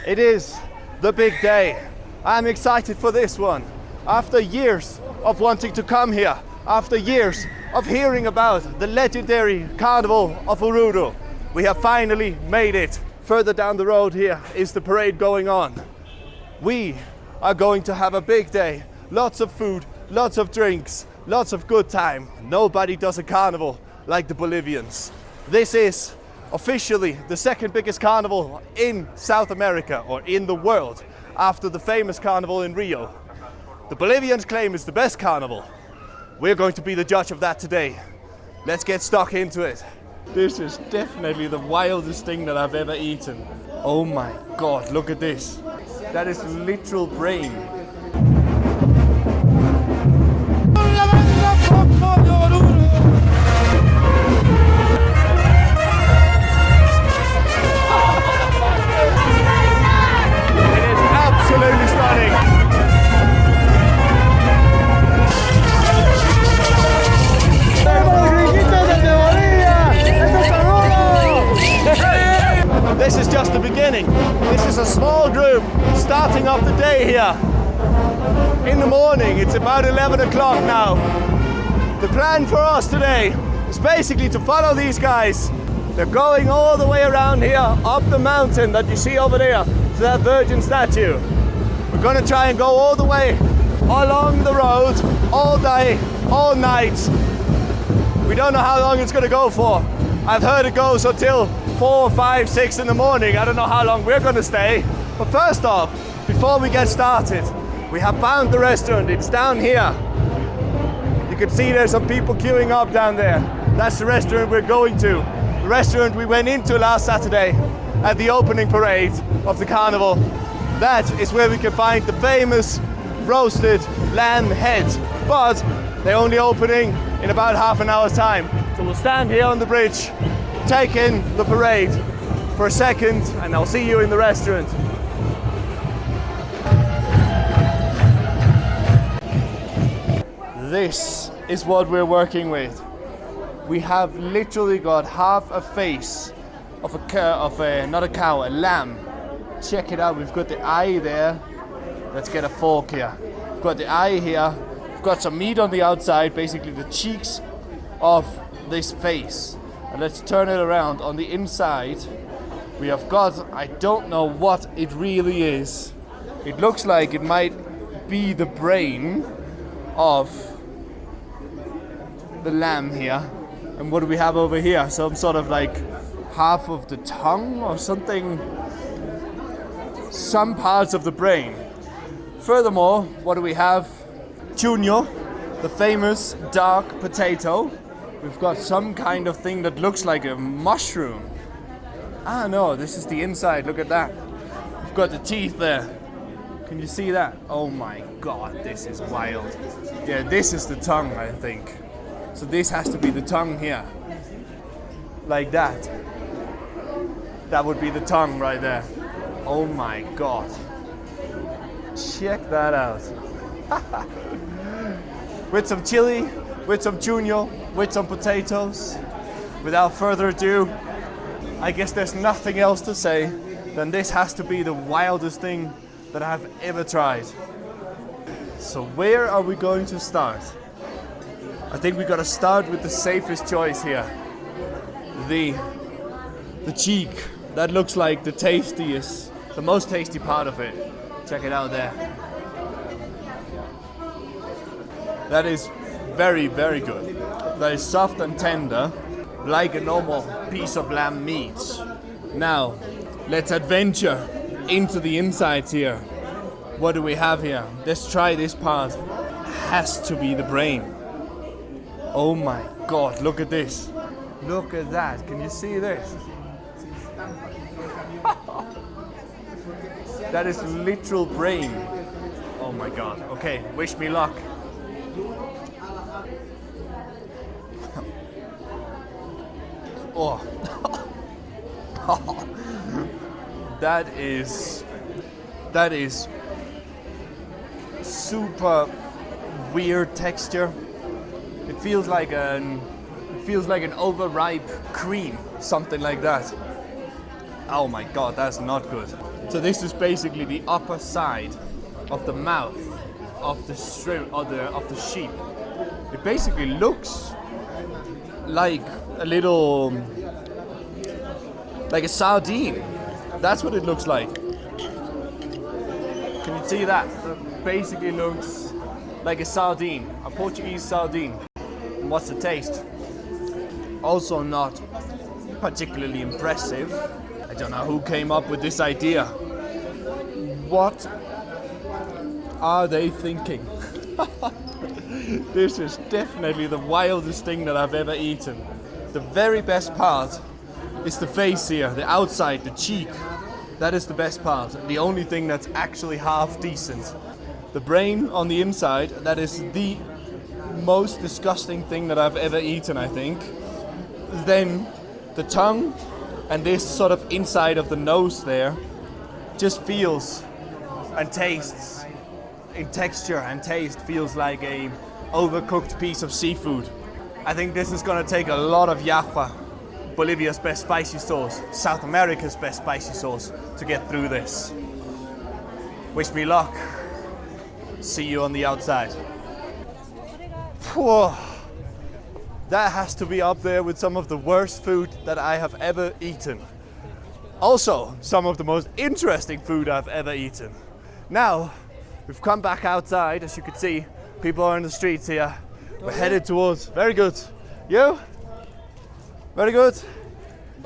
It is the big day. I'm excited for this one. After years of wanting to come here, after years of hearing about the legendary Carnival of Oruro, we have finally made it. Further down the road here is the parade going on. We are going to have a big day. Lots of food, lots of drinks, lots of good time. Nobody does a carnival like the Bolivians. This is officially the second biggest carnival in South America, or in the world, after the famous carnival in Rio. The Bolivians claim it's the best carnival. We're going to be the judge of that today. Let's get stuck into it. This is definitely the wildest thing that I've ever eaten. Oh my God, look at this. That is literal brain. Absolutely stunning. This is just the beginning. This is a small group starting off the day here. In the morning, it's about 11 o'clock now. The plan for us today is basically to follow these guys. They're going all the way around here, up the mountain that you see over there, to that Virgin statue. We're gonna try and go all the way along the road, all day, all night. We don't know how long it's gonna go for. I've heard it goes until 4, 5, 6 in the morning. I don't know how long we're gonna stay. But first off, before we get started, we have found the restaurant. It's down here. You can see there's some people queuing up down there. That's the restaurant we're going to. The restaurant we went into last Saturday at the opening parade of the carnival. That is where we can find the famous roasted lamb head. But they're only opening in about half an hour's time. So we'll stand here on the bridge, take in the parade for a second, and I'll see you in the restaurant. This is what we're working with. We have literally got half a face of not a cow, a lamb. Check it out, we've got the eye there. Let's get a fork here. We've got the eye here. We've got some meat on the outside, basically the cheeks of this face. And let's turn it around. On the inside, we have got, I don't know what it really is. It looks like it might be the brain of the lamb here. And what do we have over here? Some sort of like half of the tongue or something. Some parts of the brain. Furthermore, what do we have? Chuño, the famous dark potato. We've got some kind of thing that looks like a mushroom. Ah no, this is the inside, look at that. We've got the teeth there. Can you see that? Oh my God, this is wild. Yeah, this is the tongue, I think. So this has to be the tongue here. Like that. That would be the tongue right there. Oh my God. Check that out. With some chili, with some chuño, with some potatoes. Without further ado, I guess there's nothing else to say than this has to be the wildest thing that I've ever tried. So where are we going to start? I think we gotta start with the safest choice here. The cheek. That looks like the tastiest, the most tasty part of it. Check it out there. That is very, very good. That is soft and tender, like a normal piece of lamb meat. Now, let's adventure into the insides here. What do we have here? Let's try this part. Has to be the brain. Oh my God, look at this. Look at that, can you see this? That is literal brain. Oh my God, okay, wish me luck. Oh. That is super weird texture. It feels like an overripe cream, something like that. Oh my God, that's not good. So this is basically the upper side of the mouth of the shrimp or of the sheep. It basically looks like a little, like a sardine. That's what it looks like. Can you see that? It basically looks like a sardine, a Portuguese sardine. And what's the taste? Also not particularly impressive. I don't know who came up with this idea. What are they thinking? This is definitely the wildest thing that I've ever eaten. The very best part is the face here, the outside, the cheek. That is the best part. The only thing that's actually half decent. The brain on the inside, that is the most disgusting thing that I've ever eaten, I think. Then the tongue and this sort of inside of the nose there just feels and tastes, in texture and taste, feels like a overcooked piece of seafood. I think this is gonna take a lot of llama, Bolivia's best spicy sauce, South America's best spicy sauce, to get through this. Wish me luck. See you on the outside. Whoa. That has to be up there with some of the worst food that I have ever eaten. Also, some of the most interesting food I've ever eaten. Now, we've come back outside, as you can see. People are in the streets here. We're headed towards, very good. You? Very good.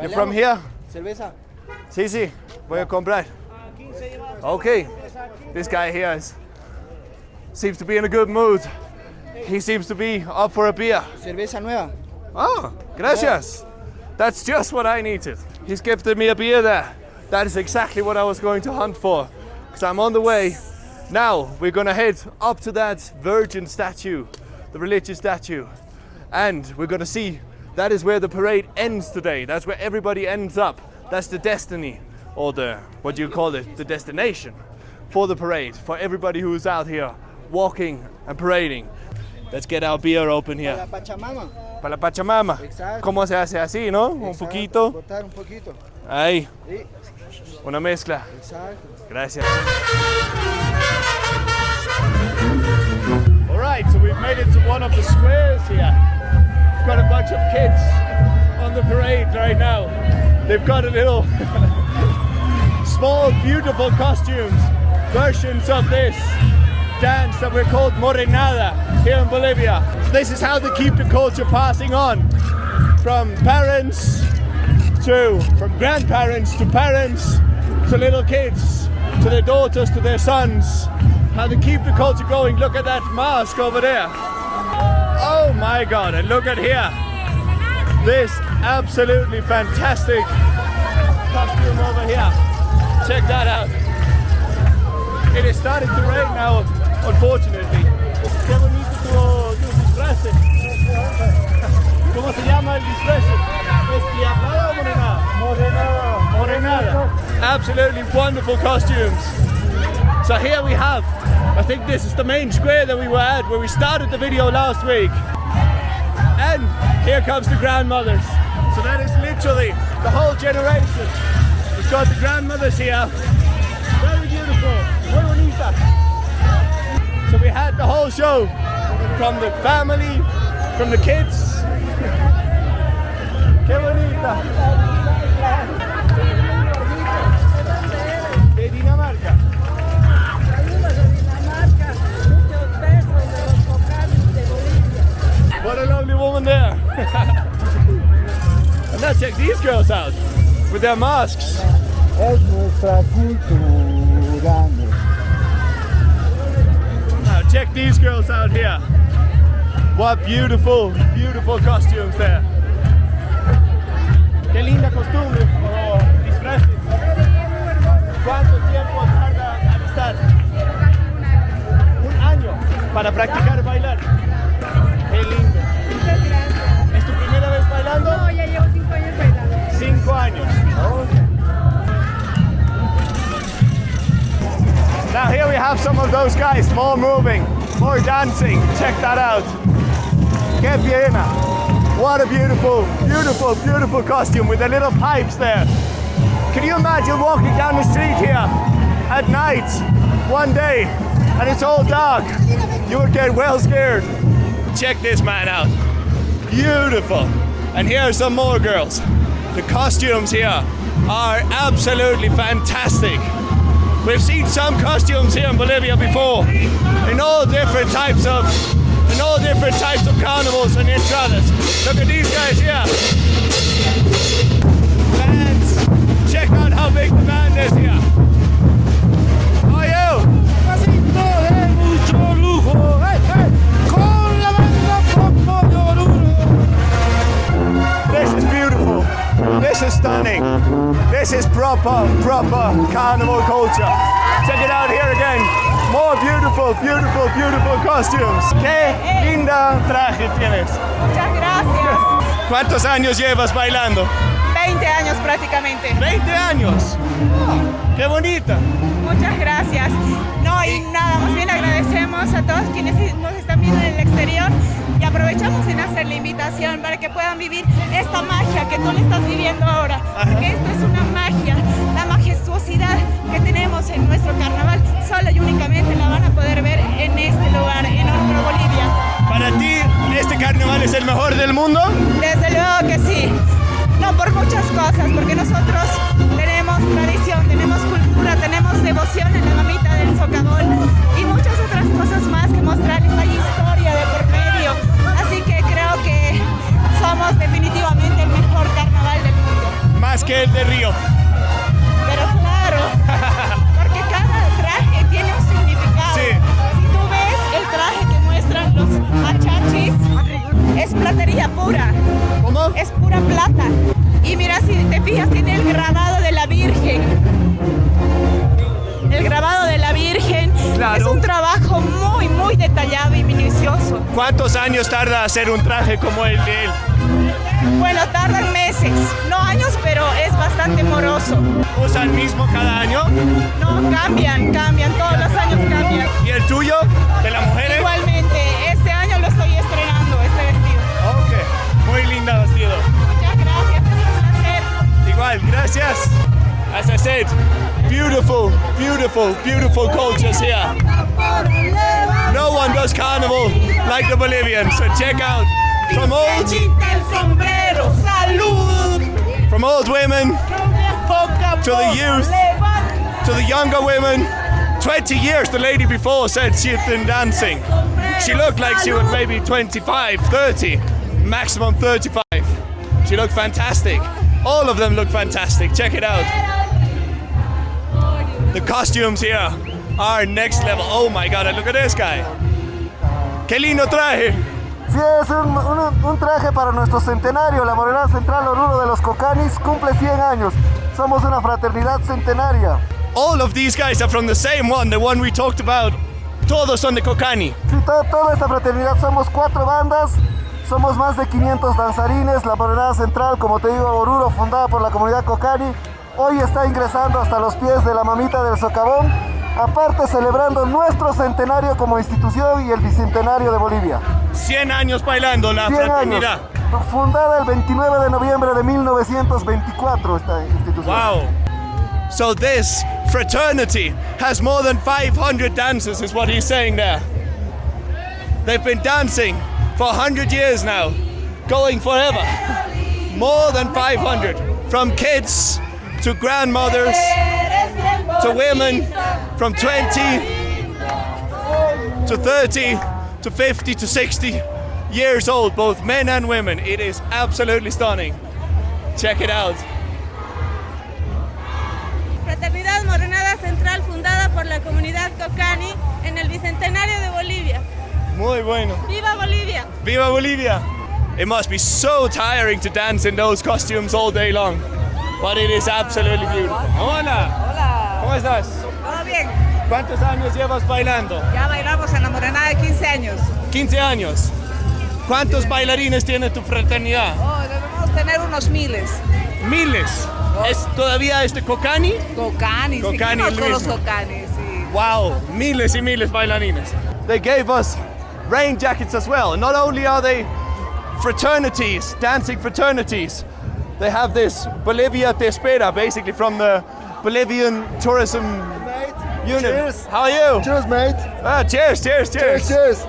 You're from here? Cerveza. Sí, sí. Voy a comprar. Okay. This guy here seems to be in a good mood. He seems to be up for a beer. Cerveza nueva. Oh, gracias. That's just what I needed. He's gifted me a beer there. That is exactly what I was going to hunt for. Because I'm on the way. Now we're gonna head up to that virgin statue, the religious statue. And we're gonna see, that is where the parade ends today. That's where everybody ends up. That's the destiny, or the, what do you call it? The destination for the parade, for everybody who's out here walking and parading. Let's get our beer open here. Para la Pachamama. Para la Pachamama. Exacto. ¿Cómo se hace así, no? Un Exacto. poquito. Botar un poquito. Ahí. Sí. Una mezcla. Exacto. Gracias. All right, so we've made it to one of the squares here. We've got a bunch of kids on the parade right now. They've got a little small, beautiful costumes, versions of this dance that we're called morenada here in Bolivia. This is how they keep the culture passing on from parents from grandparents to parents to little kids to their daughters to their sons. How they keep the culture going. Look at that mask over there. Oh my God, and look at here. This absolutely fantastic costume over here. Check that out. It is starting to rain now, unfortunately. Qué bonito tu disfraz. ¿Cómo se llama el disfraz? ¿Esquiafada o morenada? Morenada. Morenada. Absolutely wonderful costumes. So here we have, I think this is the main square that we were at where we started the video last week. And here comes the grandmothers. So that is literally the whole generation. We've got the grandmothers here. Very beautiful. Muy bonita. So we had the whole show from the family, from the kids. Qué bonita. De Dinamarca. What a lovely woman there. And now check these girls out with their masks. Es nuestra cultura. Now check these girls out here. What beautiful, beautiful costumes there. Qué linda costumbre o disfraces. ¿Cuánto tiempo tarda alistar? Un año para practicar bailar. Qué lindo. ¿Es tu primera vez bailando? No, ya llevo 5 años bailando. 5 años. Now here we have some of those guys, more moving, more dancing. Check that out. Qué bien. What a beautiful, beautiful, beautiful costume with the little pipes there. Can you imagine walking down the street here at night, one day, and it's all dark? You would get well scared. Check this man out. Beautiful. And here are some more girls. The costumes here are absolutely fantastic. We've seen some costumes here in Bolivia before, in all different types of carnivals and entradas. Look at these guys here. Bands. Check out how big the band is here. How are you? This is beautiful. This is stunning. This is proper carnival culture. Check it out here again. More beautiful costumes. Qué linda traje tienes. Muchas gracias. ¿Cuántos años llevas bailando? 20 años prácticamente. 20 años. Oh, qué bonita. Muchas gracias. No, y nada, más bien agradecemos a todos quienes nos están viendo en el exterior y aprovechamos en hacer la invitación para que puedan vivir esta magia que tú le estás viviendo ahora. Porque esto es una magia, la majestuosidad que tenemos en nuestro carnaval, solo y únicamente la van a poder ver en este lugar, en Oruro, Bolivia. ¿Para ti este carnaval es el mejor del mundo? Desde luego que sí. No por muchas cosas, porque nosotros tenemos tradición, tenemos cultura, tenemos devoción en la mamita del socavón y muchas otras cosas más que mostrarles. Hay historia de por medio, así que creo que somos definitivamente el mejor carnaval del mundo. Más que el de Río. Pero claro, porque cada traje tiene un significado. Sí. Si tú ves el traje que muestran los achachis, es platería pura. ¿Cómo? Es pura plata. Y mira, si te fijas, tiene el grabado de la Virgen. El grabado de la Virgen. Claro. Es un trabajo muy detallado y minucioso. ¿Cuántos años tarda hacer un traje como el de él? Bueno, tardan meses, no años, pero es bastante moroso. ¿Usa el mismo cada año? No, cambian, todos los años cambian. ¿Y el tuyo? ¿De la mujer? Igualmente, este año lo estoy estrenando, este vestido. Ok, muy linda vestido. Muchas gracias, es un placer. Igual, gracias. As I said, beautiful cultures here. No one does carnival like the Bolivians, so check out from old women to the youth to the younger women. 20 years the lady before said she had been dancing. She looked like she was maybe 25, 30, maximum 35. She looked fantastic. All of them look fantastic. Check it out. The costumes here are next level. Oh my god, look at this guy. Qué lindo traje. Sí, es un traje para nuestro centenario. La Morenada Central Oruro de los Cocanis cumple 100 años. Somos una fraternidad centenaria. All of these guys are from the same one, the one we talked about. Todos son de Cocani. Sí, toda esta fraternidad somos 4 bandas. Somos más de 500 danzarines. La Morenada Central, como te digo, Oruro, fundada por la comunidad Cocani, hoy está ingresando hasta los pies de la mamita del socavón. Aparte, celebrando nuestro centenario como institución y el bicentenario de Bolivia. 100 años bailando la 100 fraternidad. años. Fundada el 29 de noviembre de 1924 esta institución. Wow. So this fraternity has more than 500 dances, is what he's saying there. They've been dancing for 100 years now, going forever. More than 500. From kids to grandmothers to women, from 20 to 30 to 50 to 60 years old, both men and women. It is absolutely stunning. Check it out. Fraternidad Morenada Central, fundada por la comunidad Cocani en el bicentenario de Bolivia. Muy bueno. ¡Viva Bolivia! Viva Bolivia! It must be so tiring to dance in those costumes all day long, but it is absolutely beautiful. Hola. Hola. ¿Cómo estás? ¿Todo bien? ¿Cuántos años llevas bailando? Ya bailamos en la Morenada de 15 años. 15 años. ¿Cuántos bailarines tiene tu fraternidad? Oh, debemos tener unos miles. Miles. ¿Es todavía Cocani? Cocani, Cocani, sí, con los Luis. Cocani, sí. Wow, miles y miles bailarines. They gave us rain jackets as well. Not only are they fraternities, dancing fraternities, they have this Bolivia te espera, basically from the Bolivian tourism unit. Cheers. How are you? Cheers, mate. Cheers, cheers, cheers. Cheers.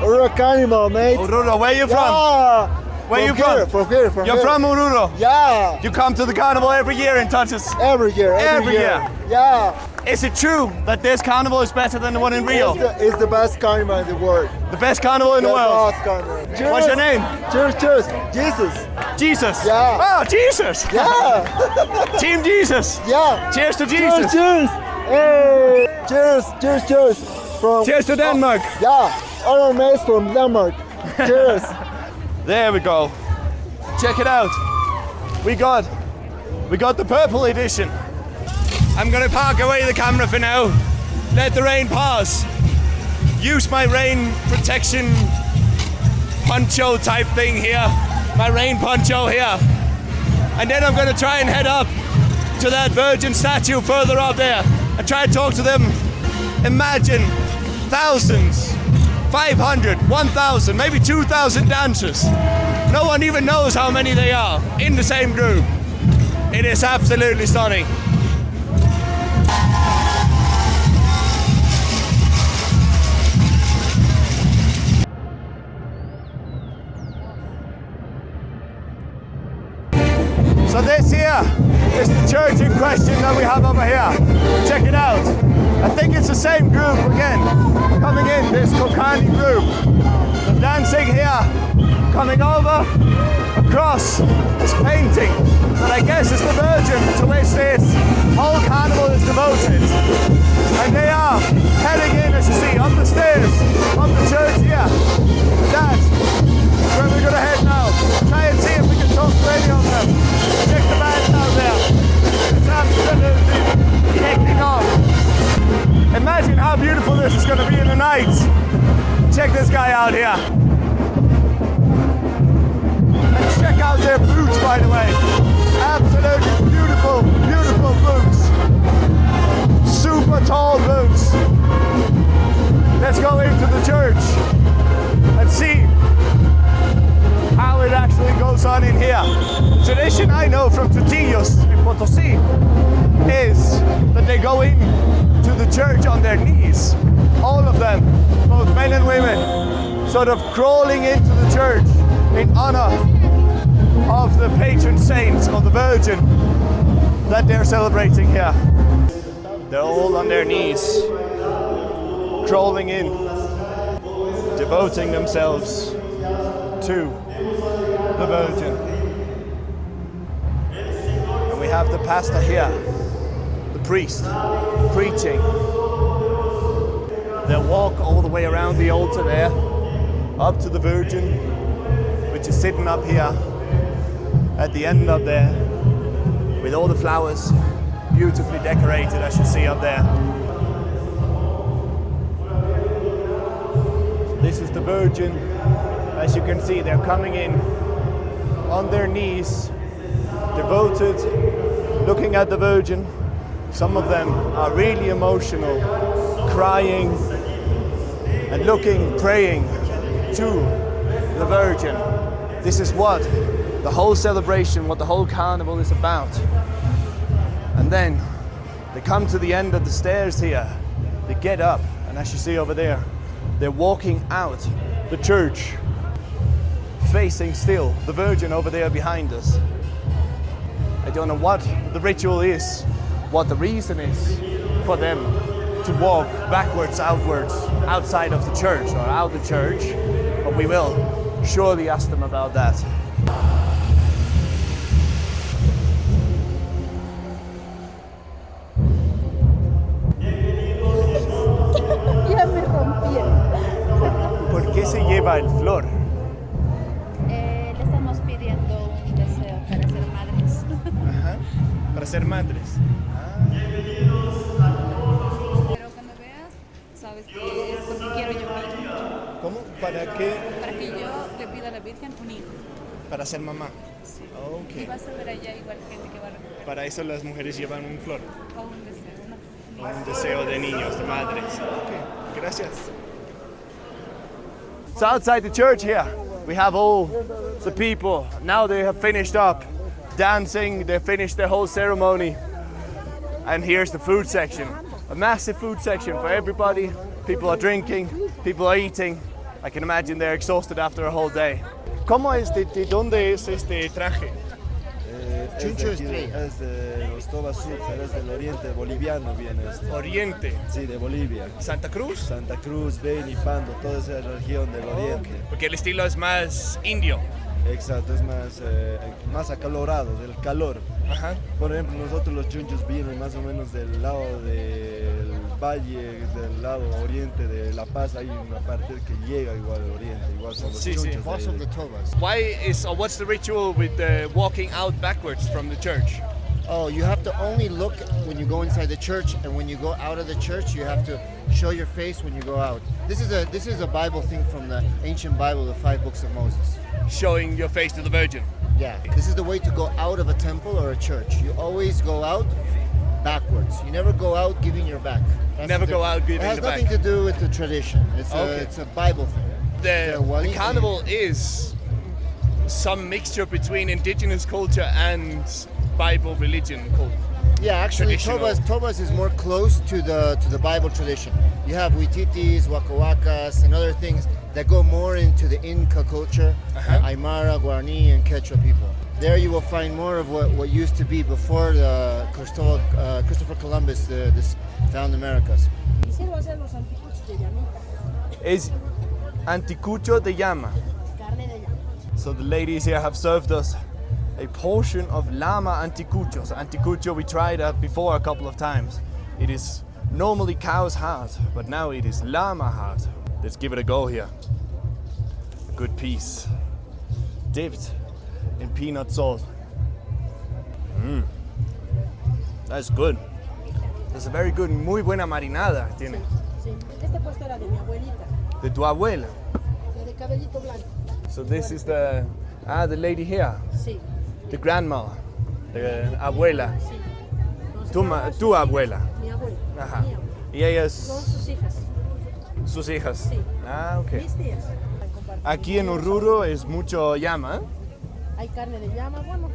Oruro Carnival, mate. Oruro, where are you from? Yeah. Where you from? from? From here, You're from Oruro? Yeah. You come to the carnival every year and touch us? Every year. Yeah. Is it true that this carnival is better than the one in Rio? It's the best carnival in the world. The best carnival in the world? Best carnival. Cheers. What's your name? Cheers, cheers. Jesus. Jesus? Yeah. Oh, Jesus! Yeah. Team Jesus! Yeah. Cheers to Jesus! Cheers, cheers. Hey. Cheers, cheers, cheers. Cheers to Denmark! Yeah. Our mates from Denmark. Cheers. There we go. Check it out. We got the purple edition. I'm gonna park away the camera for now. Let the rain pass. Use my rain protection poncho type thing here. My rain poncho here. And then I'm gonna try and head up to that Virgin statue further up there and try to talk to them. Imagine thousands, 500, 1,000, maybe 2,000 dancers. No one even knows how many they are in the same group. It is absolutely stunning. So this here is the church in question that we have over here. Check it out. I think it's the same group again, coming in, this Kokani group. The dancing here, coming over, across, this painting that I guess is the Virgin to which this whole carnival is devoted. And they are heading in, as you see, up the stairs of the church here. That's where we're gonna head now. Try and see if we can talk to any of them. Check the band out there. It's absolutely kicking off. Imagine how beautiful this is gonna be in the night. Check this guy out here. And check out their boots, by the way. Absolutely beautiful, beautiful boots. Super tall boots. Let's go into the church and see how it actually goes on in here. The tradition I know from Tutillos in Potosí is that they go in to the church on their knees. All of them, both men and women, sort of crawling into the church in honor of the patron saint or the Virgin that they're celebrating here. They're all on their knees, crawling in, devoting themselves to the Virgin. And we have the pastor here, the priest, preaching. They'll walk all the way around the altar there, up to the Virgin, which is sitting up here at the end up there, with all the flowers beautifully decorated, as you see up there. This is the Virgin. As you can see, they're coming in on their knees, devoted, looking at the Virgin. Some of them are really emotional, crying and looking, praying to the Virgin. This is what the whole celebration, what the whole carnival is about. And then they come to the end of the stairs here. They get up, and as you see over there, they're walking out the church, facing still the Virgin over there behind us. I don't know what the ritual is, what the reason is for them to walk backwards, outwards, outside of the church or out the church, but we will surely ask them about that. ¿Por qué se lleva el flor? Le estamos pidiendo un deseo para ser madres. Ajá, para ser madres. Pero cuando veas, sabes que es porque quiero yo un hijo. ¿Cómo? ¿Para qué? Para que yo le pida a la Virgen un hijo. Para ser mamá. Sí. Okay. Y vas a ver allá igual gente que va a recoger. Para eso las mujeres llevan un flor. O un deseo. Un deseo de niños, de madres. Okay. Gracias. It's outside the church here. We have all the people. Now they have finished up dancing, they finished their whole ceremony. And here's the food section. A massive food section for everybody. People are drinking, people are eating. I can imagine they're exhausted after a whole day. ¿Cómo es de dónde es este traje? Chuncho es de los Tobas Sur, es del oriente boliviano viene este. Oriente. Sí, de Bolivia. ¿Santa Cruz? Santa Cruz, Beni, Pando, toda esa región del oriente. Porque el estilo es más indio. Exacto, es más acalorado, del calor. Ajá. Por ejemplo, nosotros los chunchos vienen más o menos del lado del valle, del lado oriente de La Paz. Hay una parte que llega igual al oriente, igual son los chunchos. Most of the Tobas. What's the ritual with walking out backwards from the church? Oh, you have to only look when you go inside the church, and when you go out of the church, you have to show your face when you go out. This is a Bible thing from the ancient Bible, the 5 books of Moses. Showing your face to the Virgin. Yeah, this is the way to go out of a temple or a church. You always go out backwards. You never go out giving your back. Never go out giving the back. It has nothing to do with the tradition. It's a Bible thing. The carnival is some mixture between indigenous culture and Bible religion culture. Yeah, actually, Tobas is more close to the Bible tradition. You have Huititis, Waka Wakas, and other things that go more into the Inca culture, Aymara, Guarani, and Quechua people. There you will find more of what used to be before the Christopher Columbus found the Americas. Es Anticucho de Llama. So the ladies here have served us a portion of Llama Anticucho. So Anticucho we tried that before a couple of times. It is normally cow's heart, but now it is llama heart. Let's give it a go here. A good piece, dipped in peanut salt. That's good. That's a very good, muy buena marinada tiene. Sí, este puesto era de mi abuelita, De tu abuela. de cabellito blanco. So this is the lady here, Sí, the grandma, the abuela, sí. Nos tu llamaba abuela. Mi abuela. Ajá. Mi abuela. Y Son ellas, sus hijas. sus hijas. Sí. Ah, ok. Mis tías. Aquí en Oruro es mucho llama, ¿eh? Hay carne de llama, bueno,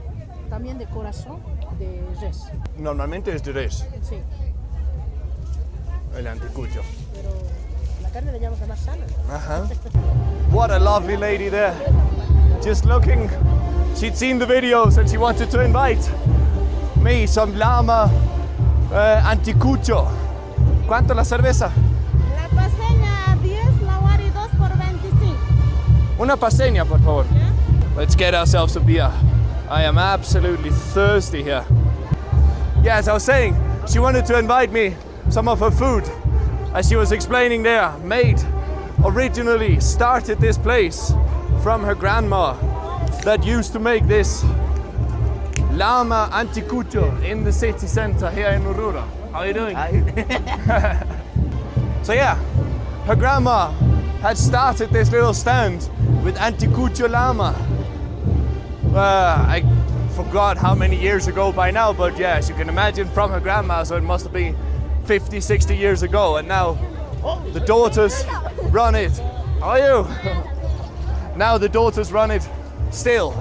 también de corazón, de res. Normalmente es de res, Sí, el anticucho. pero la carne de llama es la más sana. Uh-huh. What a lovely lady there. Just looking, she'd seen the videos and she wanted to invite me some llama anticucho. ¿Cuánto la cerveza? La paseña 10, la wari 2 por 25. Una paseña, por favor. Let's get ourselves a beer. I am absolutely thirsty here. Yeah, as I was saying, she wanted to invite me some of her food. As she was explaining there, originally started this place from her grandma that used to make this Llama Anticucho in the city center here in Oruro. How are you doing? So yeah, her grandma had started this little stand with Anticucho Llama. I forgot how many years ago by now, but yeah, as you can imagine from her grandma, so it must have been 50, 60 years ago, and now the daughters run it. How are you? Now the daughters run it still.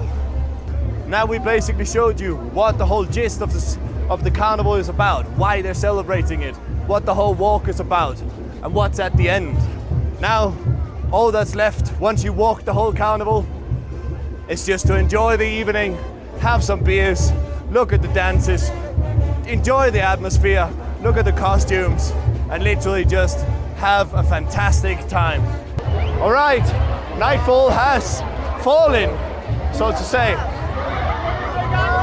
Now we basically showed you what the whole gist of the carnival is about, why they're celebrating it, what the whole walk is about, and what's at the end. Now, all that's left once you walk the whole carnival is just to enjoy the evening, have some beers, look at the dances, enjoy the atmosphere, look at the costumes, and literally just have a fantastic time. All right, nightfall has fallen, so to say,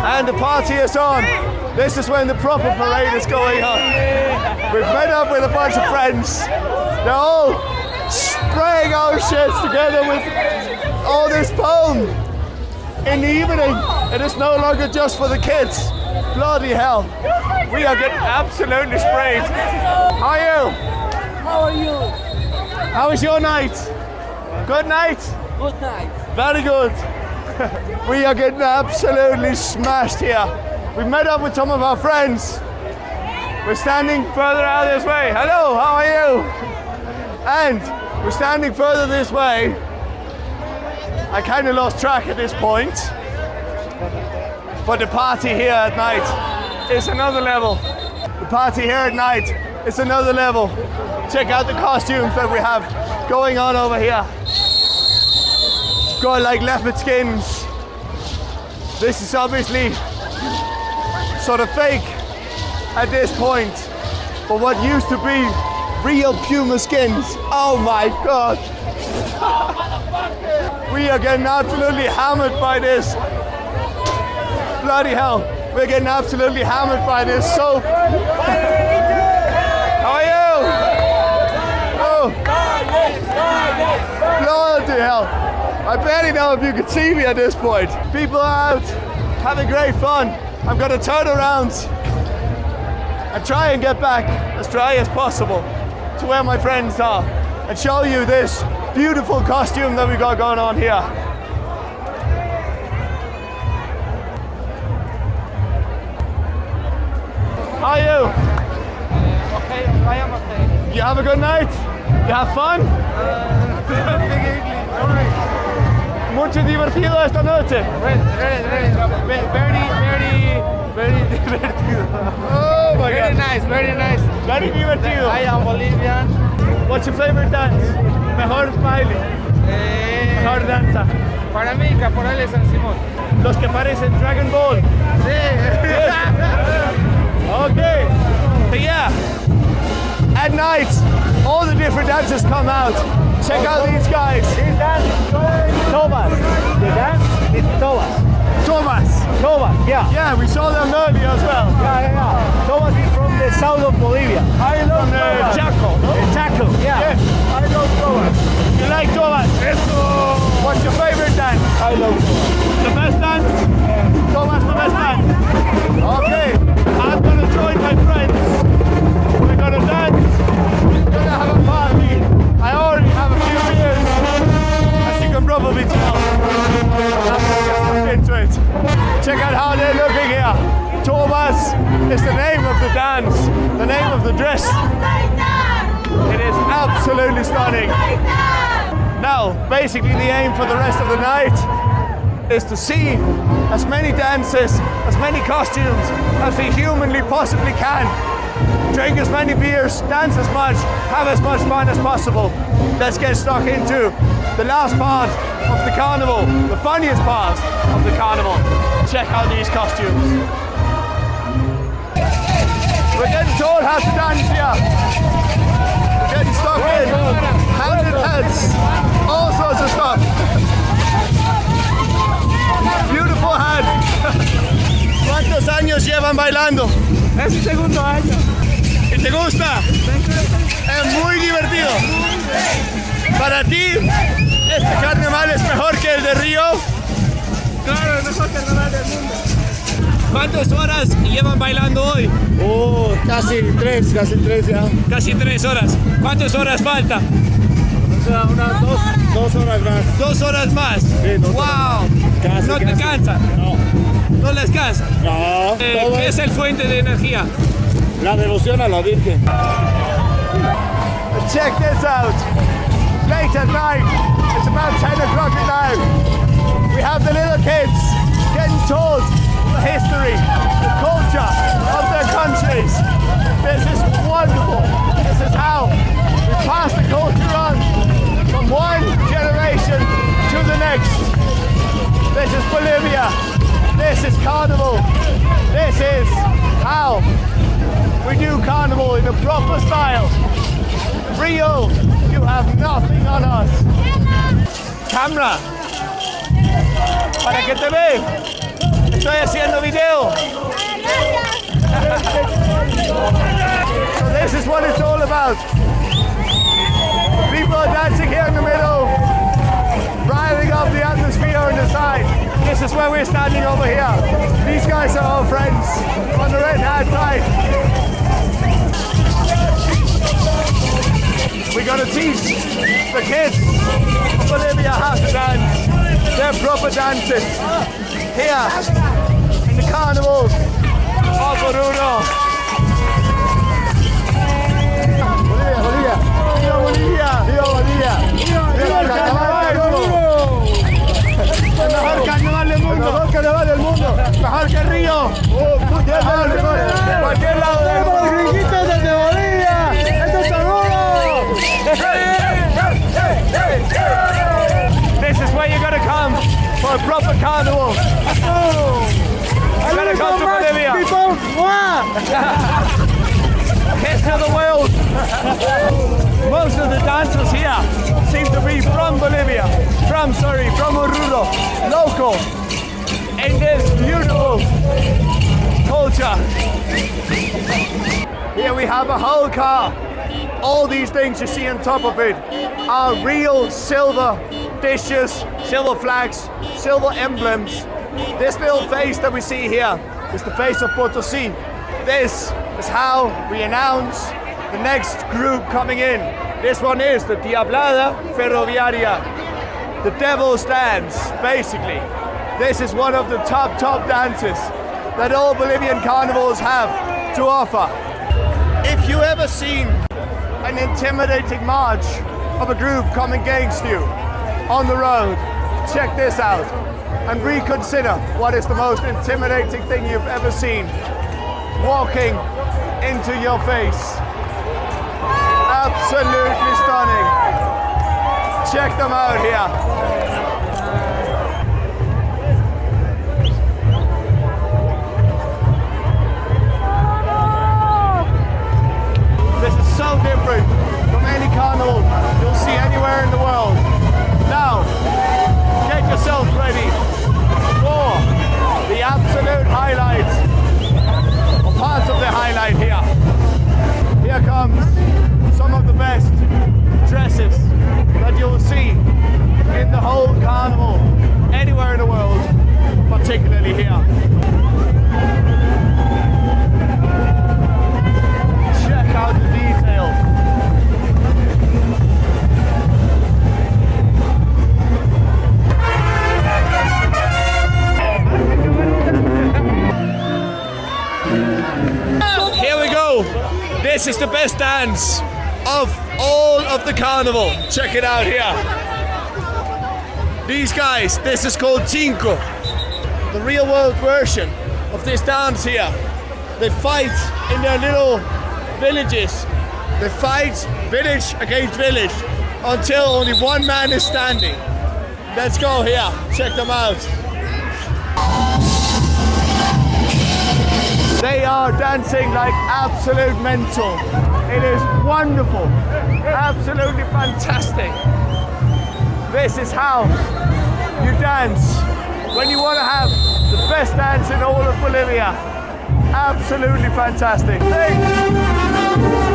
and the party is on. This is when the proper parade is going on. We've met up with a bunch of friends. They're all spraying our shirts together with all this foam. In the evening, it is no longer just for the kids. Bloody hell. We are getting absolutely sprayed. How are you? How are you? How was your night? Good night? Good night. Very good. We are getting absolutely smashed here. We met up with some of our friends. We're standing further out this way. Hello, how are you? And we're standing further this way. I kind of lost track at this point. But the party here at night is another level. The party here at night is another level. Check out the costumes that we have going on over here. Got like leopard skins. This is obviously sort of fake at this point. But what used to be real puma skins, oh my god. We are getting absolutely hammered by this. Bloody hell, we're getting absolutely hammered by this soap. How are you? Oh. Bloody hell. I barely know if you can see me at this point. People are out having great fun. I'm gonna turn around and try and get back as dry as possible to where my friends are and show you this beautiful costume that we got going on here. How are you? Okay, I am okay. You have a good night? You have fun? Mucho divertido esta noche. Very divertido. Oh my Very god. nice, very nice. Very divertido. I am Bolivian. What's your favorite dance? Mejor baile. Mejor danza. Para mí, Caporal es San Simón. Los que parecen Dragon Ball. Sí. Okay. But yeah. At night, all the different dancers come out. Check out these guys. Thomas. The dance is Thomas. Thomas, yeah. Yeah, we saw them earlier as well. Yeah. Thomas is from the south of Bolivia. I love Chaco, no? Chaco, yeah. Yes, I love Thomas. You like Thomas? Eso. What's your favorite dance? I love Thomas. The best dance? Thomas, the best dance. Okay, I'm gonna join my friends. We're gonna dance. We're gonna have a party. I already have a few beers, as you can probably tell. I'm gonna get stuck into it. Check out how they're looking here. Thomas is the name of the dance, the name of the dress. It is absolutely stunning. Now, basically the aim for the rest of the night is to see as many dances, as many costumes as we humanly possibly can. Drink as many beers, dance as much, have as much fun as possible. Let's get stuck into the last part of the carnival, the funniest part of the carnival. Check out these costumes. We're getting told how to dance here. We're getting stuck in, handed heads, all sorts of stuff. Beautiful hand. ¿Cuántos años llevan bailando? Es mi segundo año. ¿Y te gusta? Es muy divertido. Para ti, ¿este carnaval es mejor que el de Río? Claro, el mejor carnaval del mundo. ¿Cuántas horas llevan bailando hoy? Casi tres ya. Casi 3 horas. ¿Cuántas horas falta? O sea, unas 2 horas más. 2 horas más. Sí, 2 ¡Wow! horas. Casi, ¿No te casi. cansa? No. ¿No les cansa? No. Todo ¿Qué es el fuente de energía? la devoción a la Virgen. Check this out. Late at night, it's about 10 o'clock at night. We have the little kids getting told the history, the culture of their countries. This is wonderful. This is how we pass the culture on from one generation to the next. This is Bolivia. This is Carnival. This is how we do Carnival in a proper style. Rio, you have nothing on us. Camera, para que te ve. Estoy haciendo video. So this is what it's all about. People are dancing here in the middle, riling up the atmosphere on the side. This is where we're standing over here. These guys are our friends on the red-hand side. We're gonna teach the kids of Bolivia how to dance. They're proper dances here in the Carnival of Oruro. Bolivia, Bolivia, Bolivia, Viva Bolivia, Viva el Carnaval de Oruro. Kiss to the world. Most of the dancers here seem to be from Bolivia, from Oruro, local, in this beautiful culture. Here we have a whole car. All these things you see on top of it are real silver dishes, silver flags, silver emblems. This little face that we see here is the face of Potosí. This is how we announce the next group coming in. This one is the Diablada Ferroviaria, the Devil's Dance, basically. This is one of the top dances that all Bolivian carnivals have to offer. If you ever seen an intimidating march of a group coming against you on the road, check this out and reconsider what is the most intimidating thing you've ever seen walking into your face. Absolutely stunning. Check them out here. This is so different from any carnival you'll see anywhere in the world. Now, get yourself ready for the absolute highlights, or parts of the highlight here. Here comes some of the best dresses that you'll see in the whole carnival, anywhere in the world, particularly here. Check out the detail. Here we go. This is the best dance of all of the carnival. Check it out here. These guys, this is called Cinco. The real world version of this dance here. They fight in their little villages. They fight village against village until only one man is standing. Let's go here. Check them out. They are dancing like absolute mental. It is wonderful, absolutely fantastic. This is how you dance when you want to have the best dance in all of Bolivia. Absolutely fantastic. Hey.